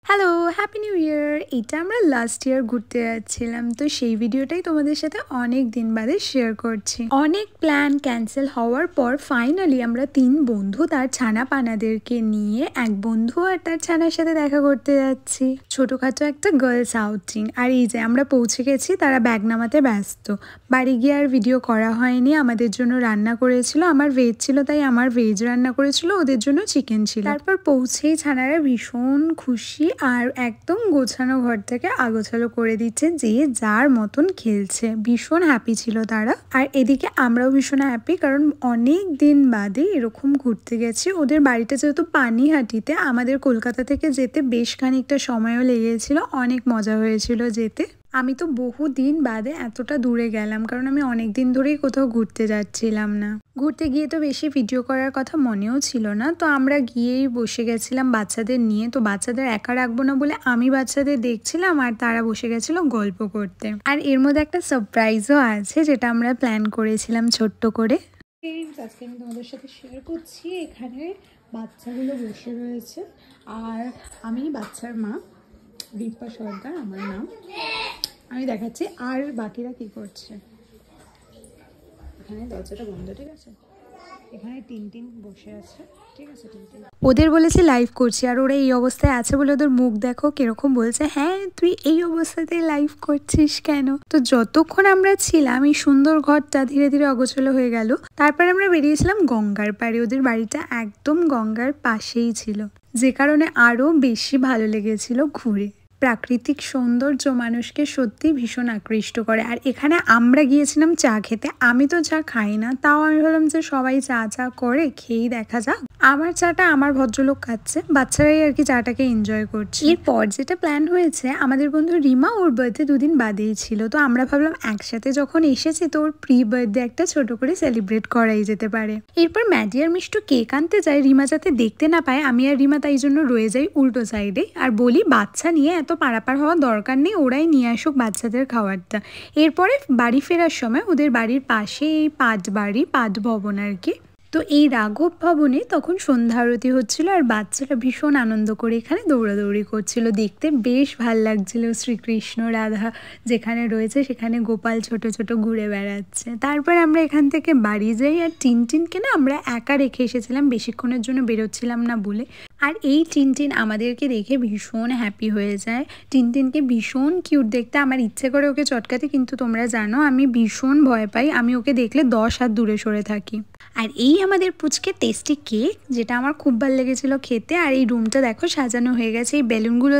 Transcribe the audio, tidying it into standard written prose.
Hello, happy new year. এটা আমরা last year ঘুরতে যাচ্ছিলাম, তো সেই ভিডিওটাই তোমাদের সাথে অনেক দিন বাদে শেয়ার করছি। অনেক প্ল্যান ক্যান্সেল হওয়ার পর ফাইনালি আমরা 3 বন্ধু তার ছানা পানাদেরকে নিয়ে এক বন্ধু আর তার ছানার সাথে দেখা করতে যাচ্ছি। ছোটখাটো একটা গার্লস আউটিং। আর এই যে আমরা পৌঁছে গেছি, তারা ব্যাগ নামাতে ব্যস্ত। বাড়ি গিয়ে আর ভিডিও করা হয়নি। আমাদের জন্য রান্না করেছিল, আমার ভেজ ছিল তাই আমার ভেজ রান্না করেছিল, ওদের জন্য চিকেন ছিল। তারপর পৌঁছেই ছানারা ভীষণ খুশি আর একদম গোছানো ঘর থেকে আগোছালো করে দিচ্ছে, যে যার মতন খেলছে। ভীষণ হ্যাপি ছিল তারা। আর এদিকে আমরাও ভীষণ হ্যাপি, কারণ অনেক দিন বাদে এরকম ঘুরতে গেছি। ওদের বাড়িটা যেহেতু পানিহাটিতে, আমাদের কলকাতা থেকে যেতে বেশ খানিকটা সময়ও লেগেছিল। অনেক মজা হয়েছিল যেতে। আমি তো বহু দিন বাদে এতটা দূরে গেলাম, কারণ আমি অনেক দিন ধরেই কোথাও ঘুরতে যাচ্ছিলাম না। ঘুরতে গিয়ে তো বেশি ভিডিও করার কথা মনেও ছিল না, তো আমরা গিয়েই বসে গেছিলাম বাচ্চাদের নিয়ে। তো বাচ্চাদের একা রাখবো না বলে আমি বাচ্চাদের দেখছিলাম আর তারা বসে গেছিল গল্প করতে। আর এর মধ্যে একটা সারপ্রাইজও আছে, যেটা আমরা প্ল্যান করেছিলাম ছোট্ট করে। আজকে আমি তোমাদের সাথে শেয়ার করছি। এখানে বাচ্চাগুলো বসে রয়েছে আর আমি বাচ্চার মা, রিম্পা সর্দার আমার নাম। আমি দেখাচ্ছি আর বাকিরা কি করছে। এখানে দরজাটা বন্ধ, ঠিক আছে? এখানে টিনটিন বসে আছে, ঠিক আছে? টিনটিন ওদের বলেছি লাইভ করছি, আর ওরা এই অবস্থায় আছে বলে ওদের মুখ দেখো কিরকম বলছে, হ্যাঁ তুই এই অবস্থাতে লাইভ করছিস কেন? তো যতক্ষণ আমরা ছিলাম এই সুন্দর ঘরটা ধীরে ধীরে অগোছলো হয়ে গেল। তারপর আমরা বেরিয়েছিলাম গঙ্গার পাড়ে। ওদের বাড়িটা একদম গঙ্গার পাশেই ছিল, যে কারণে আরো বেশি ভালো লেগেছিল ঘুরে। প্রাকৃতিক সৌন্দর্য মানুষকে সত্যি ভীষণ আকৃষ্ট করে। আর এখানে আমরা গিয়েছিলাম চা খেতে। আমি তো চা খাই না, তাও আমি ভাবলাম যে সবাই চা চা করে খেয়েই দেখা যাক। আমার চাটা আমার ভদ্রলোক খাচ্ছে, বাচ্চারাই আর কি চাটাকে এনজয় করছে। এরপর যেটা প্ল্যান হয়েছে, আমাদের বন্ধু রিমা ওর বার্থডে 2 দিন বাদেই ছিল, তো আমরা ভাবলাম একসাথে যখন এসেছি তো ওর প্রি বার্থডে একটা ছোট করে সেলিব্রেট করাই যেতে পারে। এরপর ম্যাডি আর মিষ্টু কেক আনতে যায়, রিমা যাতে দেখতে না পায়। আমি আর রিমা তাই জন্য রয়ে যাই উল্টো সাইডে আর বলি বাচ্চা নিয়ে এত পারাপার হওয়ার দরকার নেই, ওরাই নিয়ে আসুক বাচ্চাদের খাবারটা। এরপরে বাড়ি ফেরার সময় ওদের বাড়ির পাশে এই পাঠ ভবন আর কি, তো এই রাঘব ভবনে তখন সন্ধ্যা আরতি হচ্ছিল আর বাচ্চারা ভীষণ আনন্দ করে এখানে দৌড়াদৌড়ি করছিল। দেখতে বেশ ভাল লাগছিল। শ্রীকৃষ্ণ রাধা যেখানে রয়েছে সেখানে গোপাল ছোট ছোট ঘুরে বেড়াচ্ছে। তারপর আমরা এখান থেকে বাড়ি যাই। আর টিনটিনকে না আমরা একা রেখে এসেছিলাম, বেশিক্ষণের জন্য বেরোচ্ছিলাম না বলে। আর এই টিনটিন আমাদেরকে দেখে ভীষণ হ্যাপি হয়ে যায়। টিনটিনকে ভীষণ কিউট দেখতে, আমার ইচ্ছে করে ওকে চটকাতে, কিন্তু তোমরা জানো আমি ভীষণ ভয় পাই। আমি ওকে দেখলে 10 হাত দূরে সরে থাকি। আর এই আমাদের পুচকে টেস্টি কেক, যেটা আমার খুব ভালো লেগেছিল খেতে। আর এই রুমটা দেখো সাজানো হয়ে গেছে, এই বেলুনগুলো